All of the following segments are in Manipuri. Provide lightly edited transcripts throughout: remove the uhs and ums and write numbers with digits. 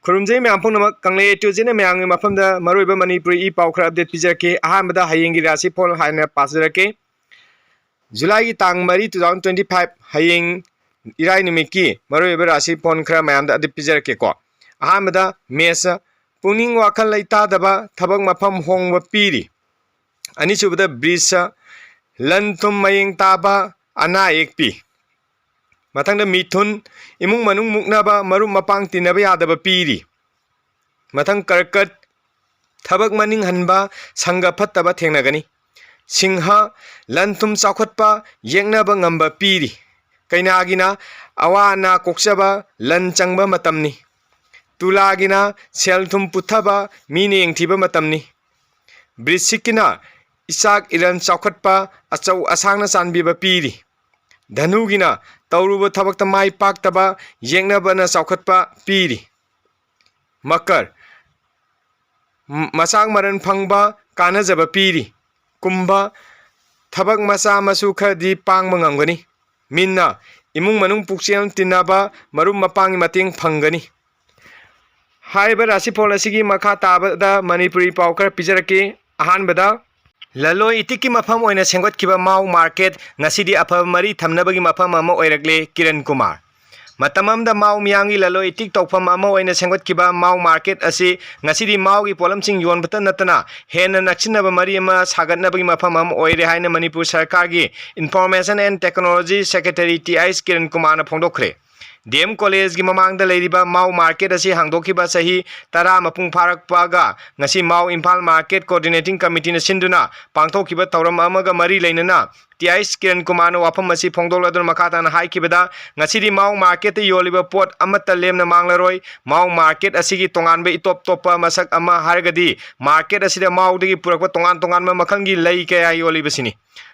खुरुमजै मैम पुनमक कंगले ट्यूजन मैम मफम मरुब मणिपुरी ई पाउ खर अपडेट पीजरके अहमद हयेंगी राशि फोल हाइना पाजरके जुलाई की तांग मरी 2025 हयेंग इराई निमित की मरुब राशि फोन खर मैम अपडेट पीजरके को अहमद मेस पुनिंग वाखल लैतादब थबक मफम होंग पीरी अनिसुबद ब्रिज लन तुम मयेंग ताबा अना एक पी मथंग मिथुन इमुंग मनुंग मुकनब मरु मपांग तिनब यादब पीरी मथंग कर्कट थबक मनिंग हनबा संग फत्तब थेंगनगनी सिंह लन तुम चाखोटपा येंगनब ngamba पीरी कैनागिना अवाना कोक्चब लन चंगब मतमनी तुलागिना सेल तुम पुथबा मीने येंगथिब मतमनी वृश्चिकना इसाक इरन चाखोटपा अचौ असांगना चानबीब पीरी धनुगिना तौरुब थबक माई पाक्तब येंगनबना चाखोटपा पीरी मकर मसांग मरन फंगबा कानजब पीरी कुंभ थबक मसा मसु खरदी पांगब ngamgani मीना इमुंग मनुंग पुक्चेल तिन्नबा मरुम मपांग मतेंग फंगनी हाइबर राशिफल असिगी मखा ताबदा मणिपुरी पाउकर पिजरके अहानबदा ललो इतिकी मफम ओइना सेंगोटखिबा माउ मार्केट ngасidi अफब मरी थमनबगी मफम अमा ओइरगले किरण कुमार मतममदा माउ मियांगी ललो इतिक तौफम अमा ओइना सेंगोटखिबा माउ मार्केट असि ngасidi माउगी पोलमसिंग योनबत नतना हेन नक्सिनब मरी अमा सागतनबगी मफम अमा ओइरे हाइना मणिपुर सरकारगी information and technology secretary TI Kiran Kumar ने फोंदोखरे डीएम कॉलेज की ममांग लेरिबा माउ मार्केट असी हांगदोखिबा सही 10 मपुंग फारकपागा ngasi माउ इम्फाल मार्केट कोऑर्डिनेटिंग कमिटी ने सिंधुना पांगथोखिबा तौरम अमगा मरी लेनना टीआई किरण कुमार ने वाफम असी फोंदोलदुन मखातान हाइखिबदा ngасidi माउ मार्केट योलिबा पोट अमत लेमना मांगलरोय माउ मार्केट असिगी तोंगानबे इतोप तोपा मसक अमा हारगदी मार्केट असिदा माउदगी पुरकबा तोंगान तोंगानबा मखंगी लई कया योलिबसिनी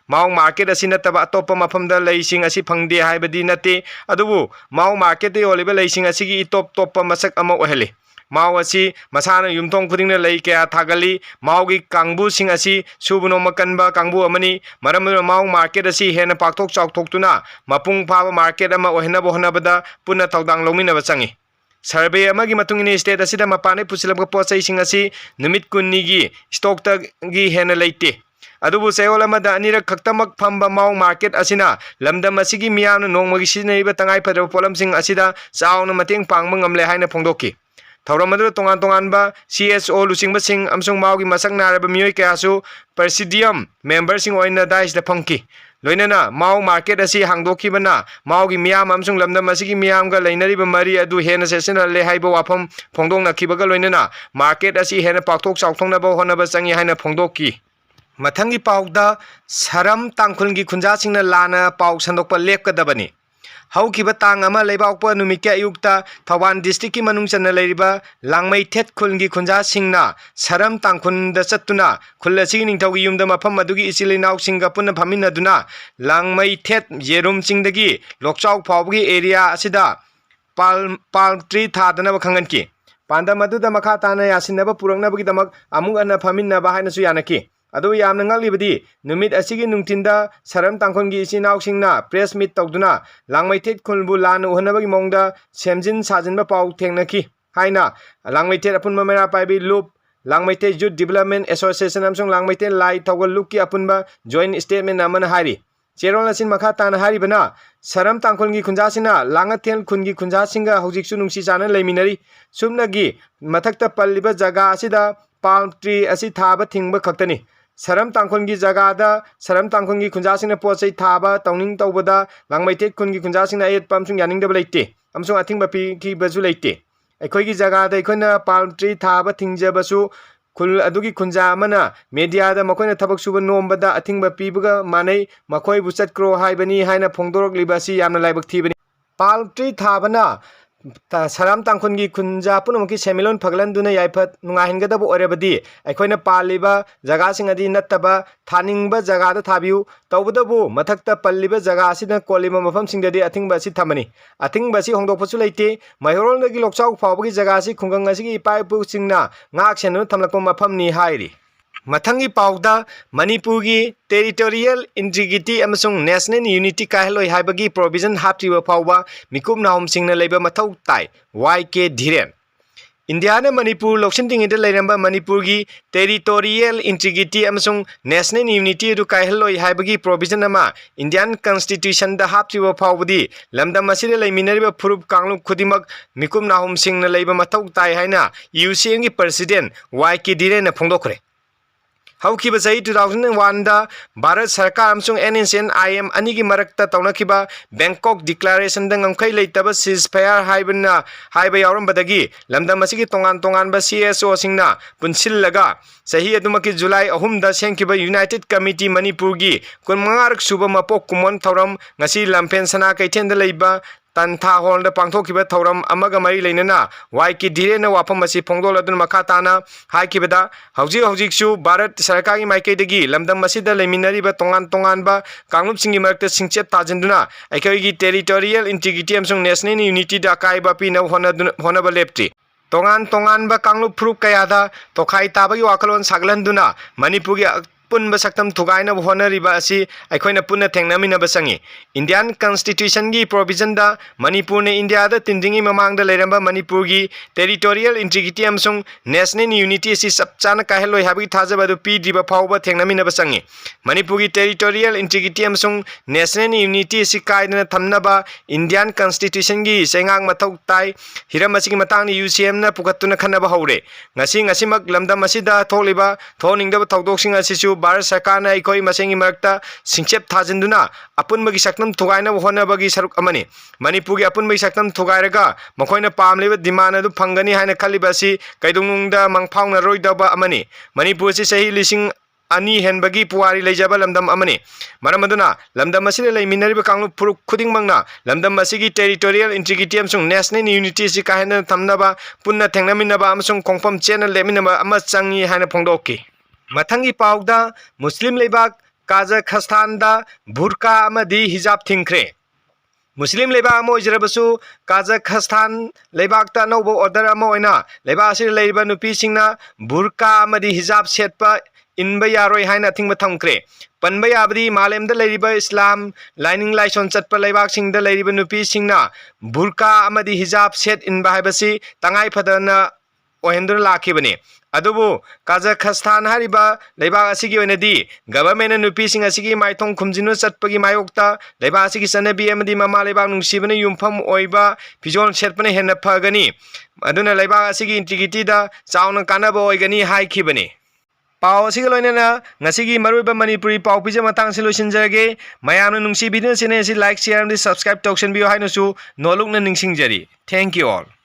माउ मार्केट असी नतबा अतोप मफमदा लईसिंग असी फंगदे हाइबदी नते अदुबु माउ मार्केट योलिबा लईसिंग असिगी इतोप तोपा मसक अमा ओहले माउ असी मसाना युमथोंग खुदिंग लई कया थागली माउगी कांगबु सिंग असी सुबनो मकनबा कांगबु अमनी मरम माउ मार्केट असी हेन पाक्थोक चाउथोक्तुना मपुंग फाबा मार्केट अमा ओहना बोहनाबदा पुना तौदांग लौमिनबा चंगी सर्वे अमगी मतुंगिनी स्टेट असिदा मपाने पुसिलबा पोचै सिंग असी नुमित कुन्नीगी स्टॉकतगी हेन लैते अदुबु चयोल अमदा अनिरक खक्तमक फंबा माउ मार्केट असिना लमदम असिगी मियामना नोंगमगी सिजनैबा तंगाई फदब पोलमसिंग असिदा चाउना मतेंग पांगबा ngamle हाइना फोंदोकी थौरम अदु तोंगान तोंगानबा सीएसओ लुचिंगबा सिंग अमसुंग माउगी मसक नारबा मियोय कयासु प्रेसिडियम मेंबरसिंग ओइना दाइसदा फंकी लोइनना माउ मार्केट असी हांगदोखिबना माउगी मियाम अमसुंग लमदम असिगी मियामगा लैनरिबा मरी अदु हेन सेसनले हाइबा वाफम फोंदोंनाखिबगा लोइनना मार्केट असी हेन पाक्थोक चाउथोंनबा होनबा चंगी हाइना फोंदोकी मथंगी पाउदा सरम तांखुलगी खुंजासिंगना लाना पाउ संदोकपा लेपकदबनी हौखिबा तांग अमा लेबाउकपा नुमिके अयुक्ता थौबान डिस्ट्रिक्ट की मनुंग चन्ना लेरिबा लांगमै थेट खुलगी खुंजासिंगना सरम तांखुनदा चत्तुना खुल्लसिगी निंगथौगी युमदा मफम अदुगी इचिलिनाउ सिंगा पुन्ना फमिनदुना लांगमै थेट येरुम सिंगदगी लोकचाउ फावगी एरिया असिदा पाल्म ट्री थादना खंगनकी पांदा मदुदा मखा ताना यासिनबा पुरंगनबगी दमक अमुग अना फमिनबा हाइनसु यानकी अदु यामना ngalibadi numit asigi nungtinda saram tangkhongi ichinausingna press meet tawduna langmaithet khulbu lan uhanabagi mongda semjin sajinba pau thengnaki haina langmaithet apunma mera paibi loop langmaithet youth development association amsong langmaithet lai tawgal lukki apunba joint statement amana hari cherol asin makha tan hari bana saram tangkhongi khunjasina langathel khungi khunjasinga hojiksu nungsi chana leiminari sumnagi mathakta palliba jaga asida palm tree asi thaba thingba khaktani सरम तांखोंगी जगह सरम तांखोंगी खुंजासिंग पोचै थाबा तौनिंग तौबदा लांगमैथेट खुनगी खुंजासिंग एट पमसुंग यानिंगदब लेते अमसुंग अथिंग बपी की बजु लेते अखोईगी जगह अखोइना पाल्म ट्री थाबा थिंगजबसु खुल अदुगी खुंजा अमना मीडियादा मखोइना थबक सुब नोमबदा अथिंग बपीबगा मानै मखोइबु चटक्रो हाइबनी हाइना फोंदोरकलिबासि यामना लाइबक थीबनी पाल्म ट्री थाबना सरम तांखुनगी खुंजा पुनमकी सेमिलोन फगलनदुना याइफत नुंगाहिनगदब ओरेबदी अखोइना पालिबा जगासिंग अदि नत्तबा थानिंगबा जगादा थाबियु तौबदबु मथक्ता पल्लिबा जगासिना कोलिबा मफमसिंगदि अथिंगबासि थमनी अथिंगबासि होंदोकपसु लैते मैहोरोलदगी लोकचाउ फावबगी जगासि खुंगंग असिगी इपाइपुसिंगना ngak सेनु थमलकपा मफमनी हाइरि मथंगी पाउदा मणिपुर की टेरिटोरियल इंटीग्रिटी अमसुंग नेशनल यूनिटी काहलोय हाइबगी प्रोविजन हाप्तिबा फाउबा मिकुम नाहुम सिंगना लेबा मथौ ताई वाई के धीरेन इंडिया ने मणिपुर लौसिनदिंगीदा लेरंबा मणिपुर की टेरिटोरियल इंटीग्रिटी अमसुंग नेशनल यूनिटी अदु कायहलोय हाइबगी प्रोविजन अमा इंडियन कॉन्स्टिट्यूशन दा हापचिबो फावबदी लमदम असिदे लेमिनरिबा फुरुप कांगलुप खुदिमक मिकुम नाहुम सिंगना लेबा मथौ ताय हाइना यूसीएम की प्रेसिडेंट वाई दिरे ने फोंदोखरे हौखिबा चही 2001 दा भारत सरकार अमसुंग एनएसएन आईएम अनि की मरक्ता तौनखिबा बैंकॉक डिक्लेरेशन दा ngamkhai leitaba ceasefire हाइबा यावरंबदगी लमदम असिगी तोंगान तोंगानबा सीएसओ सिंगना पुनसिल्लगा चही अदुमकी जुलाई 3 दा सेंखिबा यूनाइटेड कमिटी मणिपुर की 15 सुबा मपोक कुमोन थौरम ngasi लमफेन सना कैथेन दा लेबा तंथा हॉल पांथोखिबा थौरम अमगा मरी लेनना वाई की धीरे न वाफम असी फोंदोल अदुन मखा ताना हाइकिबदा हौजी हौजिकसु भारत सरकार की माइकैदगी लमदम असिदा लेमिनरिबा तोंगान तोंगानबा कांगलुप सिंगी मरक्ता सिंचेप ताजंदुना अखोइगी टेरिटोरियल इंटीग्रिटी अमसुंग नेशनल यूनिटी दा काइबा पिना होनबा लेप्ति तोंगान तोंगानबा कांगलुप फ्रुप कयादा तोखाई ताबगी वाखलोन सागलंदुना मणिपुर की पुनब सक्तम थुगाइना होनरिबा असि अखोइना पुनः थेंगनामिनबा संगी इंडियन कॉन्स्टिट्यूशन की प्रोविजन दा मणिपुर ने इंडिया दा तिंदिंगी ममांग दा लेरंबा मणिपुर की टेरिटोरियल इंटीग्रिटी अमसुंग नेशनल यूनिटी असि सबचाना काहेलोय हाबगी थाजबा दु पीदिबा फावबा थेंगनामिनबा संगी मणिपुर की टेरिटोरियल इंटीग्रिटी अमसुंग नेशनल यूनिटी असि कायदना थमनबा इंडियन कॉन्स्टिट्यूशन की सेंगांग मथौ ताई हिरम असिगी मतांग यूसीएम ना पुखत्तुना खनबा हौरे ngasimak lamdam asida tholiba thoningdaba thaudoksing asisu Bharat सरकार ने अखोई मसेंगी मरक्ता सिंचेप थाजंदुना अपुनबगी सक्तम थुगाइना होनबगी सरुक अमनी मणिपुर की अपुनबगी सक्तम थुगाइरगा मखोइना पामलेबा डिमांड अदु फंगनी हाइना खलिबासी कैदुंगुंगदा मंगफाउना रोइदबा अमनी मणिपुर से सही लिसिंग अनि हेनबगी पुवारी लेजबा लमदम अमनी मरम अदुना लमदम असिले लेमिनरिबा कांगलुप फुरुक खुदिंग मंगना लमदम असिगी टेरिटोरियल इंटीग्रिटी अमसुंग नेशनल यूनिटी सि काहेना थमनबा पुन्ना थेंगनामिनबा अमसुंग खोंगफम चेना लेमिनबा अमा चंगी हाइना फोंदोकी मथंगी पाउदा मुस्लिम लेबाक काजाखस्तान दा बुरका अमदी हिजाब थिंख्रे मुस्लिम लेबाक अमा ओइजरबसु काजाखस्तान लेबाक ता नौबो ऑर्डर अमा ओइना लेबाक असि लेबा नुपीसिंगना बुरका अमदी हिजाब सेटपा इनबा यारोय हाइना थिंगबा थमख्रे पनबा याबदी मालेमदा लेरिबा इस्लाम लाइनिंग लाइसन चटपा लेबाक सिंगदा लेरिबा नुपीसिंगना बुरका अमदी हिजाब सेट इनबा हाइबसी तंगाई फदना ओहेंदुना लाखिबने अदुबु काजाखस्तान हारिबा लेबाक असिगी ओइनदी गवर्नमेंट नुपीसिंग असिगी माइथोंग खुमजिनु चटपगी मायोक्ता लेबाक असिगी सनबी अमदी ममा लेबाक नुंसिबने युमफम ओइबा फिजोल सेटपने हेन फगनी अदुना लेबाक असिगी इंटीग्रिटी दा चाउना कानाबा ओइगनी हाइखिबने पाव असिगी लोइनना ngasiगी मरुबा मणिपुरी पाव पिजे मतंग से लोइसिनजरगे मयामना नुंसिबिदुना चेनेल सि लाइक शेयर एंड सब्सक्राइब तौसनबियो हाइनसु नोलुकना निंसिंगजरी थैंक यू ऑल।